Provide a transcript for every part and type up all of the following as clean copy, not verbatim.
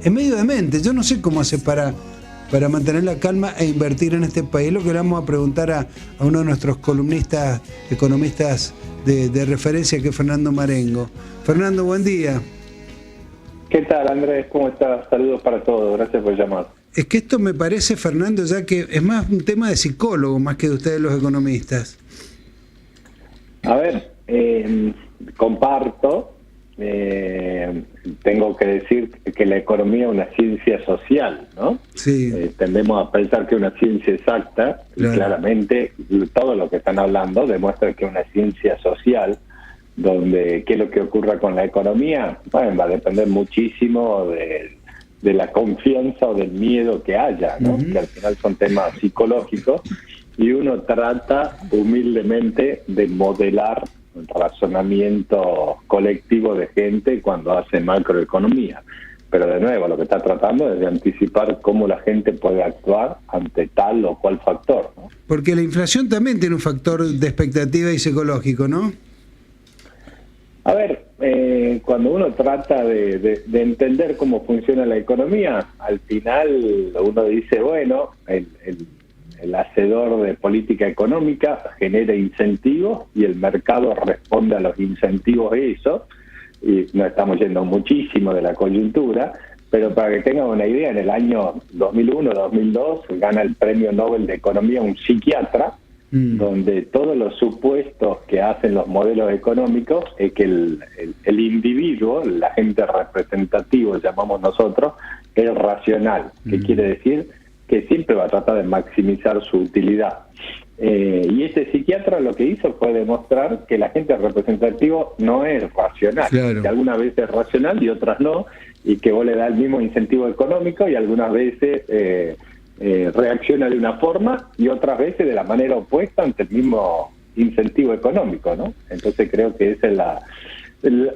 es medio demente. Yo no sé cómo hace para mantener la calma e invertir en este país. Lo que le vamos a preguntar a uno de nuestros columnistas, economistas de referencia, que es Fernando Marengo. Fernando, buen día. ¿Qué tal, Andrés? ¿Cómo estás? Saludos para todos. Gracias por llamar. Es que esto me parece, Fernando, ya que es más un tema de psicólogo más que de ustedes los economistas. A ver, comparto. Tengo que decir que la economía es una ciencia social, ¿no? Sí. Tendemos a pensar que es una ciencia exacta, claro. Y claramente todo lo que están hablando demuestra que es una ciencia social, donde qué es lo que ocurra con la economía, bueno, va a depender muchísimo de la confianza o del miedo que haya, ¿no? Que al final son temas psicológicos, y uno trata humildemente de modelar un razonamiento colectivo de gente cuando hace macroeconomía. Pero de nuevo, lo que está tratando es de anticipar cómo la gente puede actuar ante tal o cual factor, ¿no? Porque la inflación también tiene un factor de expectativa y psicológico, ¿no? A ver, cuando uno trata de entender cómo funciona la economía, al final uno dice, bueno, el hacedor de política económica genera incentivos y el mercado responde a los incentivos de eso, y nos estamos yendo muchísimo de la coyuntura, pero para que tengan una idea, en el año 2001-2002 gana el Premio Nobel de Economía un psiquiatra, donde todos los supuestos que hacen los modelos económicos es que el individuo, el agente representativo, llamamos nosotros, es racional. ¿Qué quiere decir? Que siempre va a tratar de maximizar su utilidad. Y este psiquiatra lo que hizo fue demostrar que el agente representativo no es racional, claro. Que algunas veces es racional y otras no, y que vos le das el mismo incentivo económico y algunas veces reacciona de una forma y otras veces de la manera opuesta ante el mismo incentivo económico, ¿no? Entonces creo que esa es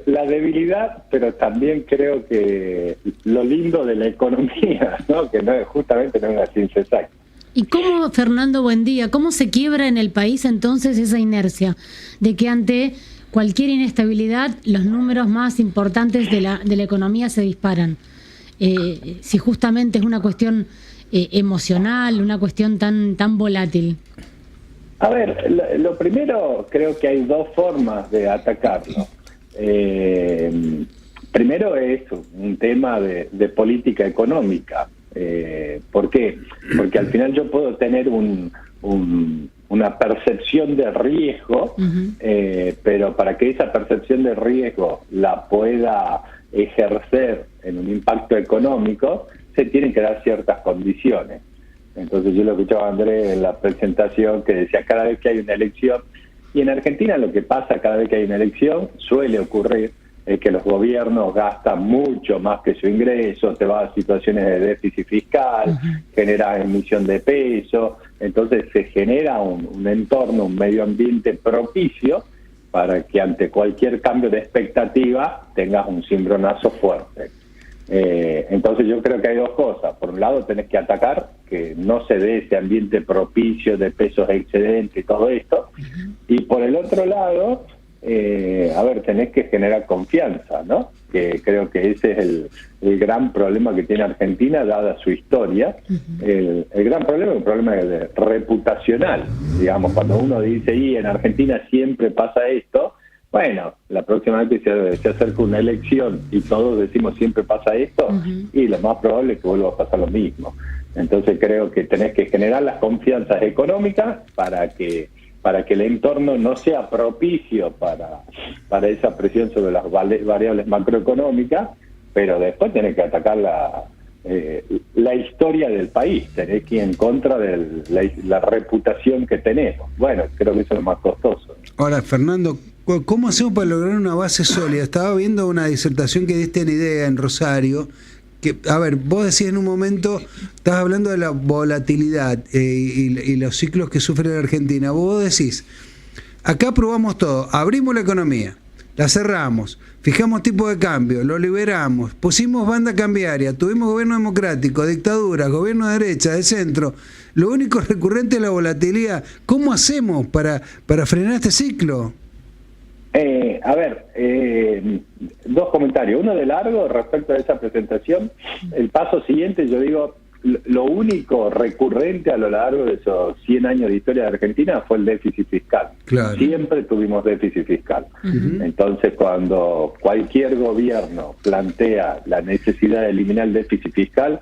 la debilidad, pero también creo que lo lindo de la economía, ¿no? Que no es, justamente no es una ciencia exacta. ¿Y cómo, Fernando, buen día, cómo se quiebra en el país entonces esa inercia de que ante cualquier inestabilidad los números más importantes de la economía se disparan? Si justamente es una cuestión emocional, una cuestión tan volátil. A ver, lo primero, creo que hay dos formas de atacarlo. Primero es un tema de política económica. ¿Por qué? Porque al final yo puedo tener una percepción de riesgo, pero para que esa percepción de riesgo la pueda ejercer en un impacto económico, se tienen que dar ciertas condiciones. Entonces yo lo escuchaba a Andrés en la presentación que decía cada vez que hay una elección, y en Argentina lo que pasa cada vez que hay una elección suele ocurrir es que los gobiernos gastan mucho más que su ingreso, te va a situaciones de déficit fiscal, genera emisión de peso, entonces se genera un entorno, un medio ambiente propicio para que ante cualquier cambio de expectativa tengas un cimbronazo fuerte. Entonces yo creo que hay dos cosas. Por un lado tenés que atacar que no se dé ese ambiente propicio de pesos excedentes y todo esto, y por el otro lado tenés que generar confianza, ¿no? Que creo que ese es el gran problema que tiene Argentina dada su historia. El gran problema es un problema reputacional, digamos, cuando uno dice, y en Argentina siempre pasa esto. Bueno, la próxima vez que se acerca una elección y todos decimos siempre pasa esto, y lo más probable es que vuelva a pasar lo mismo. Entonces creo que tenés que generar las confianzas económicas para que el entorno no sea propicio para esa presión sobre las variables macroeconómicas, pero después tenés que atacar la historia del país, tenés que ir en contra de la reputación que tenemos. Bueno, creo que eso es lo más costoso. Ahora, Fernando, ¿cómo hacemos para lograr una base sólida? Estaba viendo una disertación que diste en IDEA en Rosario, que, a ver, vos decís en un momento, estabas hablando de la volatilidad y los ciclos que sufre la Argentina. Vos decís, acá probamos todo, abrimos la economía, la cerramos, fijamos tipo de cambio, lo liberamos, pusimos banda cambiaria, tuvimos gobierno democrático, dictadura, gobierno de derecha, de centro. Lo único recurrente es la volatilidad. ¿Cómo hacemos para frenar este ciclo? A ver, dos comentarios. Uno de largo respecto a esa presentación. El paso siguiente, yo digo, lo único recurrente a lo largo de esos 100 años de historia de Argentina fue el déficit fiscal. Claro. Siempre tuvimos déficit fiscal. Entonces, cuando cualquier gobierno plantea la necesidad de eliminar el déficit fiscal,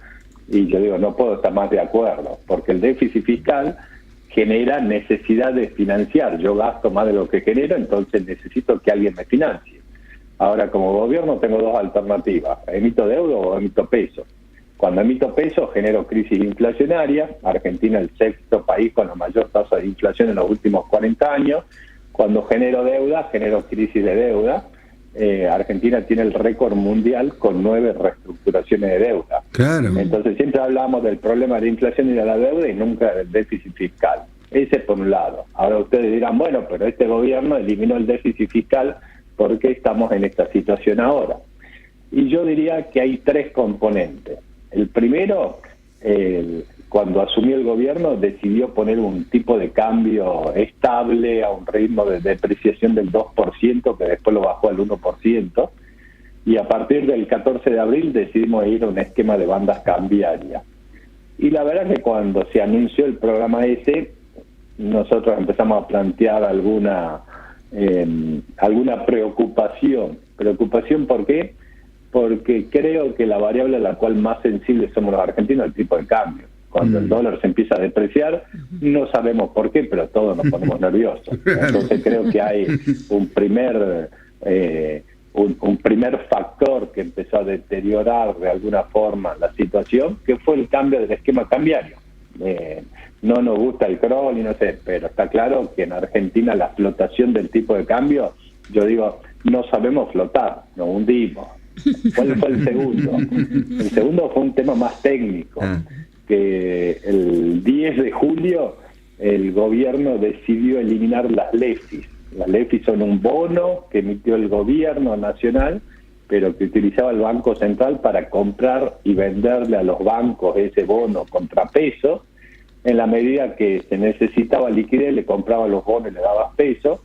y yo digo, no puedo estar más de acuerdo, porque el déficit fiscal genera necesidad de financiar. Yo gasto más de lo que genero, entonces necesito que alguien me financie. Ahora, como gobierno, tengo dos alternativas: emito deuda o emito peso. Cuando emito peso, genero crisis inflacionaria. Argentina es el sexto país con la mayor tasa de inflación en los últimos 40 años. Cuando genero deuda, genero crisis de deuda. Argentina tiene el récord mundial con 9 reestructuraciones de deuda. Claro. Entonces siempre hablamos del problema de la inflación y de la deuda y nunca del déficit fiscal. Ese por un lado. Ahora ustedes dirán, bueno, pero este gobierno eliminó el déficit fiscal, ¿por qué estamos en esta situación ahora? Y yo diría que hay 3 componentes. El primero, cuando asumió el gobierno, decidió poner un tipo de cambio estable a un ritmo de depreciación del 2%, que después lo bajó al 1%, y a partir del 14 de abril decidimos ir a un esquema de bandas cambiarias. Y la verdad es que cuando se anunció el programa ese, nosotros empezamos a plantear alguna preocupación. ¿Preocupación por qué? Porque creo que la variable a la cual más sensibles somos los argentinos es el tipo de cambio. Cuando el dólar se empieza a depreciar, no sabemos por qué, pero todos nos ponemos nerviosos. Entonces creo que hay un primer factor que empezó a deteriorar de alguna forma la situación, que fue el cambio del esquema cambiario. No nos gusta el crawl y no sé, pero está claro que en Argentina la flotación del tipo de cambio, yo digo, no sabemos flotar, nos hundimos. ¿Cuál fue el segundo? El segundo fue un tema más técnico, que el 10 de julio el gobierno decidió eliminar las LEFIs. Las LEFIs son un bono que emitió el gobierno nacional, pero que utilizaba el Banco Central para comprar y venderle a los bancos ese bono contra pesos. En la medida que se necesitaba liquidez, le compraba los bonos y le daba pesos,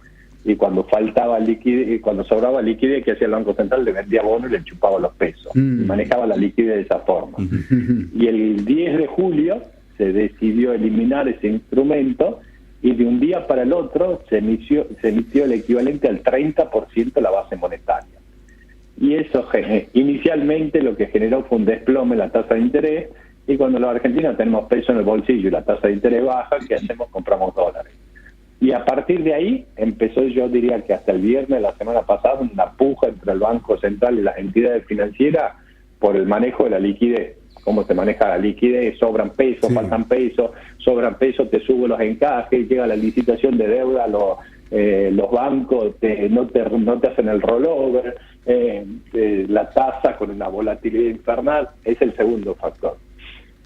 y cuando faltaba liquidez, cuando sobraba liquidez, que hacía el Banco Central, le vendía bonos y le chupaba los pesos. Y manejaba la liquidez de esa forma. Y el 10 de julio se decidió eliminar ese instrumento, y de un día para el otro se emitió el equivalente al 30% de la base monetaria. Y eso inicialmente lo que generó fue un desplome en la tasa de interés, y cuando los argentinos tenemos peso en el bolsillo y la tasa de interés baja, ¿qué hacemos? Compramos dólares. Y a partir de ahí empezó, yo diría que hasta el viernes de la semana pasada, una puja entre el Banco Central y las entidades financieras por el manejo de la liquidez. ¿Cómo se maneja la liquidez? Sobran pesos, faltan pesos, sobran pesos, te subo los encajes, llega la licitación de deuda, los bancos no te hacen el rollover, la tasa con una volatilidad infernal. Es el segundo factor.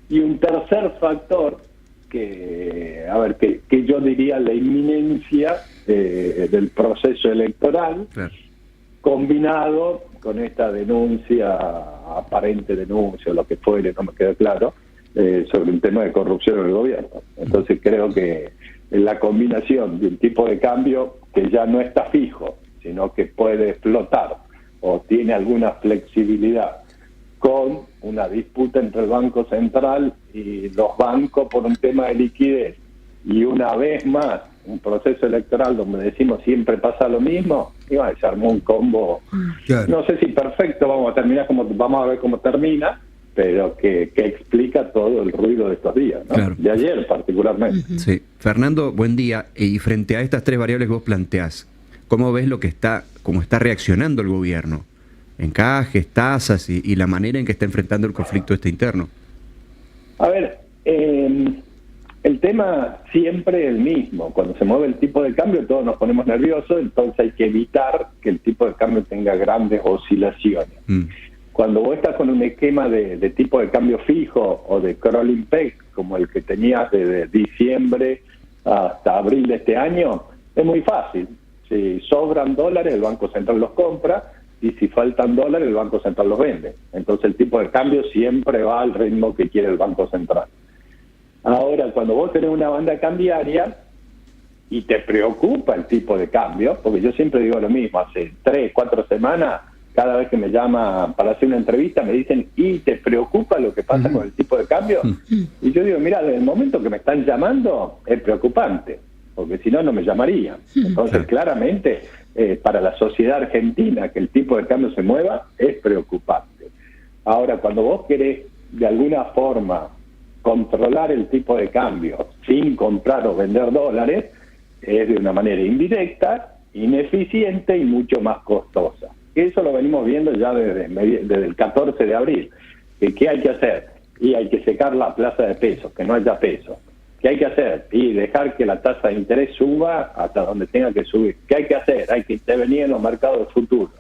Y un tercer factor, que yo diría la inminencia del proceso electoral, claro, combinado con esta aparente denuncia, o lo que fuere, no me queda claro, sobre un tema de corrupción en el gobierno. Entonces creo que la combinación de un tipo de cambio que ya no está fijo, sino que puede explotar o tiene alguna flexibilidad, con una disputa entre el Banco Central y los bancos por un tema de liquidez, y una vez más un proceso electoral donde decimos siempre pasa lo mismo, y bueno, se armó un combo, claro, no sé si perfecto, vamos a ver cómo termina, pero que explica todo el ruido de estos días, ¿no? Claro. De ayer particularmente. Sí. Fernando, buen día. Y frente a estas 3 variables que vos planteás, ¿cómo ves cómo está reaccionando el gobierno? Encajes, tasas y la manera en que está enfrentando el conflicto interno. A ver, el tema siempre es el mismo. Cuando se mueve el tipo de cambio todos nos ponemos nerviosos, entonces hay que evitar que el tipo de cambio tenga grandes oscilaciones. Cuando vos estás con un esquema de tipo de cambio fijo o de crawling peg, como el que tenías desde diciembre hasta abril de este año, es muy fácil. Si sobran dólares, el Banco Central los compra, y si faltan dólares, el Banco Central los vende. Entonces el tipo de cambio siempre va al ritmo que quiere el Banco Central. Ahora, cuando vos tenés una banda cambiaria, y te preocupa el tipo de cambio, porque yo siempre digo lo mismo, hace 3, 4 semanas, cada vez que me llama para hacer una entrevista me dicen, ¿y te preocupa lo que pasa con el tipo de cambio? Y yo digo, mira, desde el momento que me están llamando es preocupante, porque si no, no me llamarían. Entonces, claramente, para la sociedad argentina que el tipo de cambio se mueva es preocupante. Ahora, cuando vos querés de alguna forma controlar el tipo de cambio sin comprar o vender dólares, es de una manera indirecta, ineficiente y mucho más costosa. Eso lo venimos viendo ya desde el 14 de abril. ¿Qué hay que hacer? Y hay que secar la plaza de pesos, que no haya pesos. ¿Qué hay que hacer? Y dejar que la tasa de interés suba hasta donde tenga que subir. ¿Qué hay que hacer? Hay que intervenir en los mercados futuros.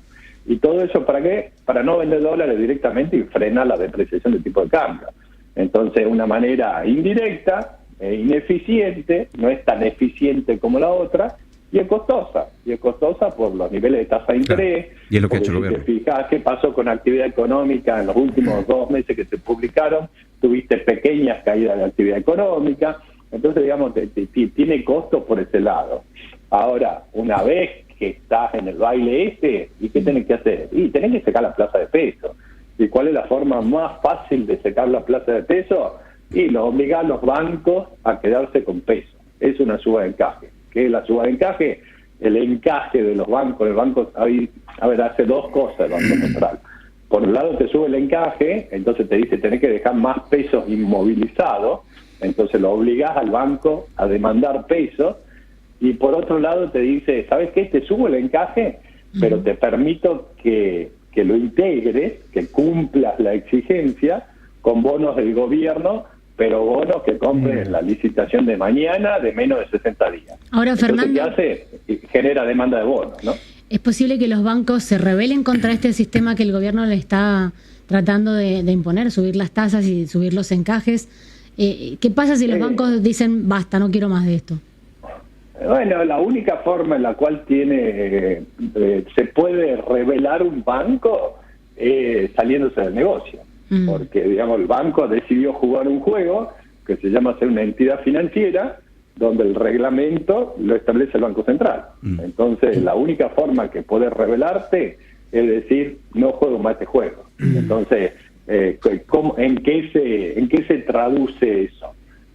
¿Y todo eso para qué? Para no vender dólares directamente y frenar la depreciación del tipo de cambio. Entonces, una manera indirecta, ineficiente, no es tan eficiente como la otra, y es costosa. Y es costosa por los niveles de tasa de interés. Claro. Y es lo que ha hecho el si gobierno. te fijas qué pasó con actividad económica en los últimos 2 meses que se publicaron, tuviste pequeñas caídas de actividad económica. Entonces, digamos, tiene costos por ese lado. Ahora, una vez que estás en el baile ¿y qué tenés que hacer? Y tenés que secar la plaza de pesos. ¿Y cuál es la forma más fácil de secar la plaza de pesos? Y lo obliga a los bancos a quedarse con peso. Es una suba de encaje. ¿Qué es la suba de encaje? El encaje de los bancos. El banco, hace 2 cosas el Banco Central. Por un lado te sube el encaje, entonces te dice tenés que dejar más pesos inmovilizados, entonces lo obligás al banco a demandar pesos, y por otro lado te dice, ¿sabes qué? Te subo el encaje, pero te permito que lo integres, que cumplas la exigencia con bonos del gobierno, pero bonos que compres en la licitación de mañana de menos de 60 días. Ahora, Fernando, entonces, ¿qué hace? Genera demanda de bonos, ¿no? ¿Es posible que los bancos se rebelen contra este sistema que el gobierno le está tratando de imponer, subir las tasas y subir los encajes? ¿Qué pasa si los bancos dicen, basta, no quiero más de esto? Bueno, la única forma en la cual se puede revelar un banco es saliéndose del negocio. Porque, digamos, el banco decidió jugar un juego que se llama ser una entidad financiera, donde el reglamento lo establece el Banco Central. Entonces, la única forma que podés rebelarte es decir, no juego más este juego. Entonces, ¿en qué se traduce eso?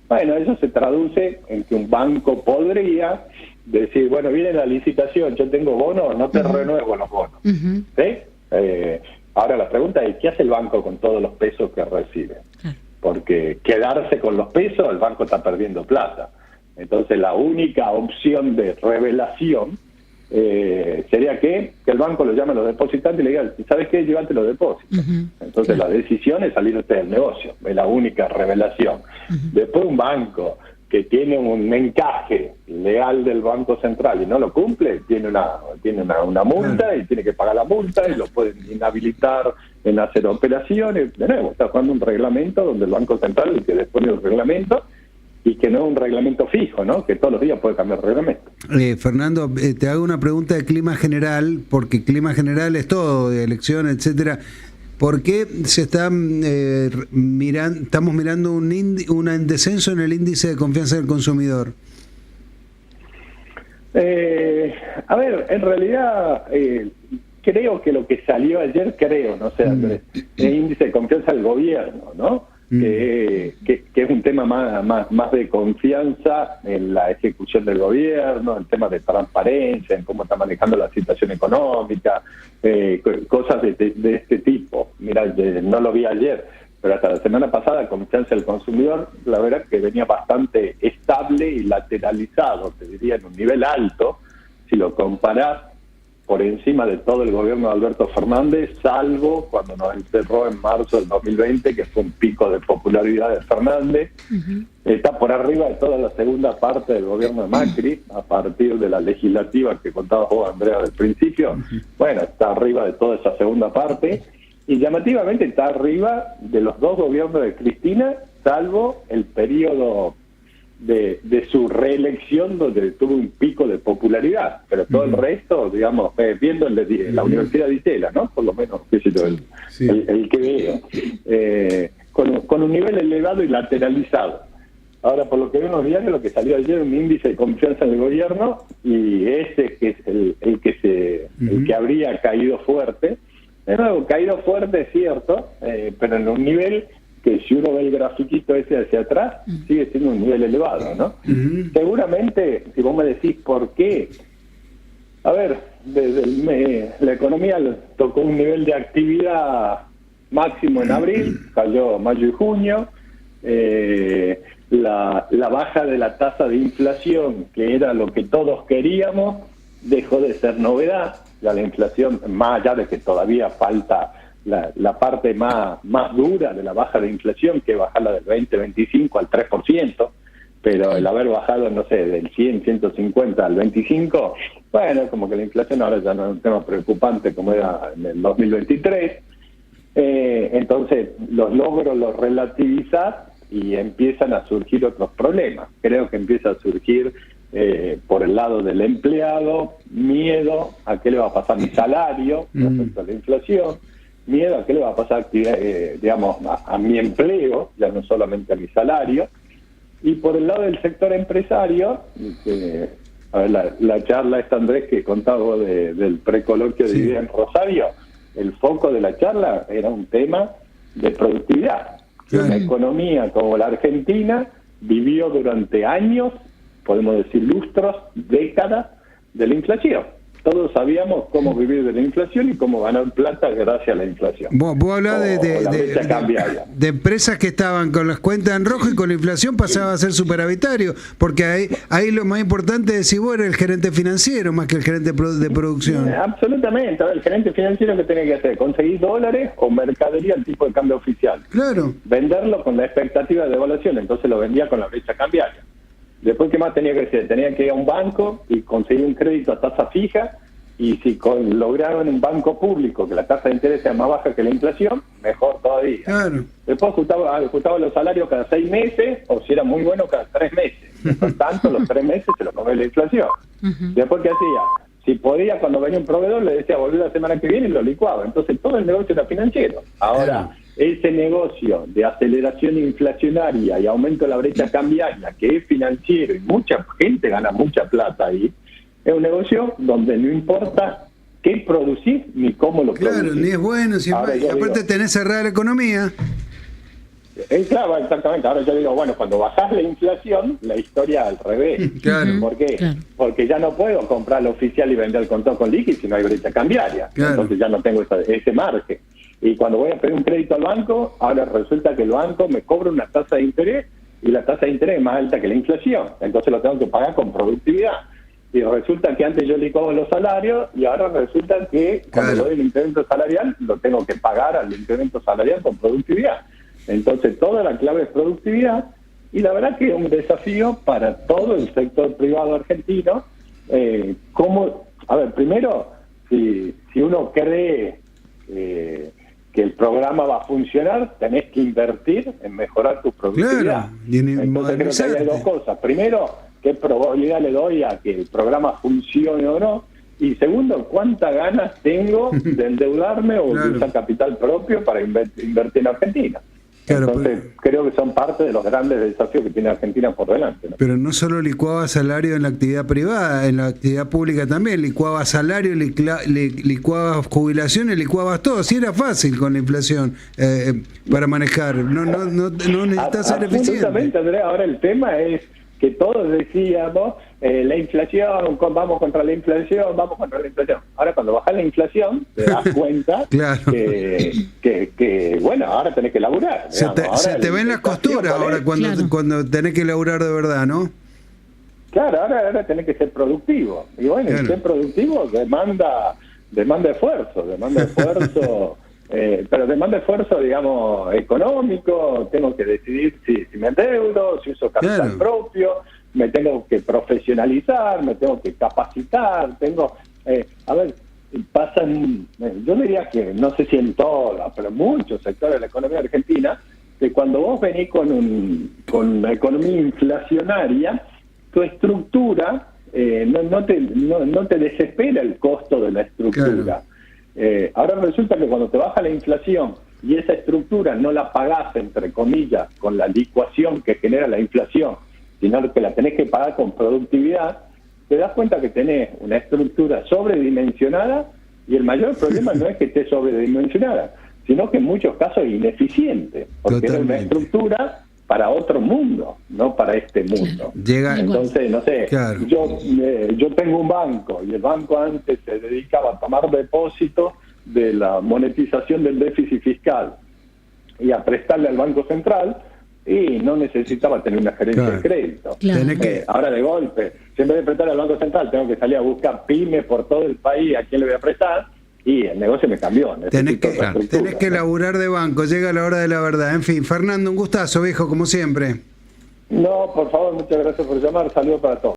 Bueno, eso se traduce en que un banco podría decir, bueno, viene la licitación, yo tengo bonos, no te renuevo los bonos. ¿Sí? Ahora la pregunta es, ¿qué hace el banco con todos los pesos que recibe? Porque quedarse con los pesos, el banco está perdiendo plata. Entonces la única opción de revelación sería que el banco lo llame a los depositantes y le diga, ¿sabes qué? Llévate los depósitos. Entonces la decisión es salirte del negocio, es la única revelación. Después un banco que tiene un encaje legal del Banco Central y no lo cumple, tiene una multa y tiene que pagar la multa y lo pueden inhabilitar en hacer operaciones. De nuevo, está jugando un reglamento donde el Banco Central es el que dispone del reglamento y que no es un reglamento fijo, ¿no? Que todos los días puede cambiar el reglamento. Fernando, te hago una pregunta de clima general, porque clima general es todo, de elección, etcétera. ¿Por qué se está estamos mirando un descenso en el índice de confianza del consumidor? A ver, en realidad creo que lo que salió ayer, no sé, Andrés, el índice de confianza del gobierno, ¿no? Que es un tema más de confianza en la ejecución del gobierno, el tema de transparencia, en cómo está manejando la situación económica, cosas de este tipo. Mira, no lo vi ayer, pero hasta la semana pasada, confianza del consumidor, la verdad que venía bastante estable y lateralizado, te diría, en un nivel alto, si lo comparás por encima de todo el gobierno de Alberto Fernández, salvo cuando nos encerró en marzo del 2020, que fue un pico de popularidad de Fernández. Está por arriba de toda la segunda parte del gobierno de Macri, a partir de la legislativa que contabas vos, Andrea, del principio. Bueno, está arriba de toda esa segunda parte, y llamativamente está arriba de los 2 gobiernos de Cristina, salvo el periodo de su reelección, donde tuvo un pico de popularidad, pero todo el resto, digamos, viendo la Universidad de Itela, ¿no? Por lo menos, qué sé yo, el que veo, con un nivel elevado y lateralizado. Ahora, por lo que vemos diarios, lo que salió ayer, un índice de confianza en el gobierno, y ese que es el que habría caído fuerte. De nuevo, caído fuerte es cierto, pero en un nivel que, si uno ve el grafiquito ese hacia atrás, sigue siendo un nivel elevado, ¿no? Seguramente, si vos me decís por qué, a ver, la economía tocó un nivel de actividad máximo en abril, cayó mayo y junio. La baja de la tasa de inflación, que era lo que todos queríamos, dejó de ser novedad. Ya la inflación, más allá de que todavía falta la parte más dura de la baja de inflación, que es bajarla del 20-25 al 3%, pero el haber bajado, no sé, del 100-150 al 25, bueno, como que la inflación ahora ya no es un tema preocupante como era en el 2023. Entonces los logros los relativizás y empiezan a surgir otros problemas. Creo que empieza a surgir por el lado del empleado miedo a qué le va a pasar mi salario respecto a la inflación, miedo a qué le va a pasar digamos a mi empleo, ya no solamente a mi salario. Y por el lado del sector empresario, a ver, la charla esta, Andrés, que contaba del precoloquio de Idea en Rosario, el foco de la charla era un tema de productividad. Una economía como la Argentina vivió durante años, podemos decir lustros, décadas, de la inflación. Todos sabíamos cómo vivir de la inflación y cómo ganar plata gracias a la inflación. Vos hablás de empresas que estaban con las cuentas en rojo y con la inflación pasaba a ser superavitario, porque ahí lo más importante de decir vos era el gerente financiero más que el gerente de producción. Absolutamente. El gerente financiero, ¿qué tenía que hacer? Conseguir dólares o mercadería al tipo de cambio oficial. Claro. Venderlo con la expectativa de devaluación, entonces lo vendía con la brecha cambiaria. Después, ¿qué más tenía que hacer? Tenía que ir a un banco y conseguir un crédito a tasa fija, y si lograron un banco público que la tasa de interés sea más baja que la inflación, mejor todavía. Claro. Después ajustaba los salarios cada 6 meses, o si era muy bueno, cada 3 meses. Por tanto, los 3 meses se lo comía la inflación. Después, ¿qué hacía? Si podía, cuando venía un proveedor, le decía volver la semana que viene y lo licuaba. Entonces, todo el negocio era financiero. Ahora, ese negocio de aceleración inflacionaria y aumento de la brecha cambiaria, que es financiero y mucha gente gana mucha plata ahí, es un negocio donde no importa qué producir ni cómo lo producir. Claro, ni es bueno, si aparte tenés cerrada la economía. Claro, exactamente. Ahora yo digo, bueno, cuando bajás la inflación, la historia al revés. Claro. ¿Por qué? Claro. Porque ya no puedo comprar lo oficial y vender con todo con líquido si no hay brecha cambiaria. Claro. Entonces ya no tengo ese margen. Y cuando voy a pedir un crédito al banco, ahora resulta que el banco me cobra una tasa de interés y la tasa de interés es más alta que la inflación. Entonces lo tengo que pagar con productividad. Y resulta que antes yo licuaba los salarios y ahora resulta que cuando doy el incremento salarial lo tengo que pagar al incremento salarial con productividad. Entonces toda la clave es productividad, y la verdad que es un desafío para todo el sector privado argentino. Primero, si uno cree que el programa va a funcionar, tenés que invertir en mejorar tu productividad. Claro, entonces creo que hay dos cosas. Primero, ¿qué probabilidad le doy a que el programa funcione o no? Y segundo, ¿cuántas ganas tengo de endeudarme o de usar capital propio para invertir en Argentina? Claro, entonces, creo que son parte de los grandes desafíos que tiene Argentina por delante, ¿no? Pero no solo licuaba salario en la actividad privada, en la actividad pública también, licuaba salario, licuaba jubilaciones, licuabas todo. Sí, era fácil con la inflación para manejar, no necesitas ser eficiente. Absolutamente, Andrea. Ahora el tema es que todos decíamos, la inflación, vamos contra la inflación. Ahora cuando baja la inflación, te das cuenta que bueno, ahora tenés que laburar. Se te ven las costuras ahora cuando tenés que laburar de verdad, ¿no? Claro, ahora tenés que ser productivo. Y bueno, ser productivo demanda esfuerzo, pero demanda esfuerzo, digamos, económico. Tengo que decidir si me endeudo, si uso capital propio, me tengo que profesionalizar, me tengo que capacitar, yo diría que, no sé si en todas, pero en muchos sectores de la economía argentina, que cuando vos venís con una economía inflacionaria, tu estructura no te desespera el costo de la estructura. Ahora resulta que cuando te baja la inflación y esa estructura no la pagás, entre comillas, con la licuación que genera la inflación sino que la tenés que pagar con productividad, te das cuenta que tenés una estructura sobredimensionada, y el mayor problema no es que esté sobredimensionada, sino que en muchos casos es ineficiente, porque era una estructura para otro mundo, no para este mundo. Entonces, no sé, claro. Yo tengo un banco, y el banco antes se dedicaba a tomar depósitos de la monetización del déficit fiscal y a prestarle al Banco Central, y no necesitaba tener una gerencia de crédito. Ahora de golpe, si en vez de prestar al Banco Central tengo que salir a buscar pymes por todo el país a quién le voy a prestar, y el negocio me cambió. Tenés que laburar de banco, llega la hora de la verdad. En fin, Fernando, un gustazo, viejo, como siempre. No, por favor, muchas gracias por llamar, saludos para todos.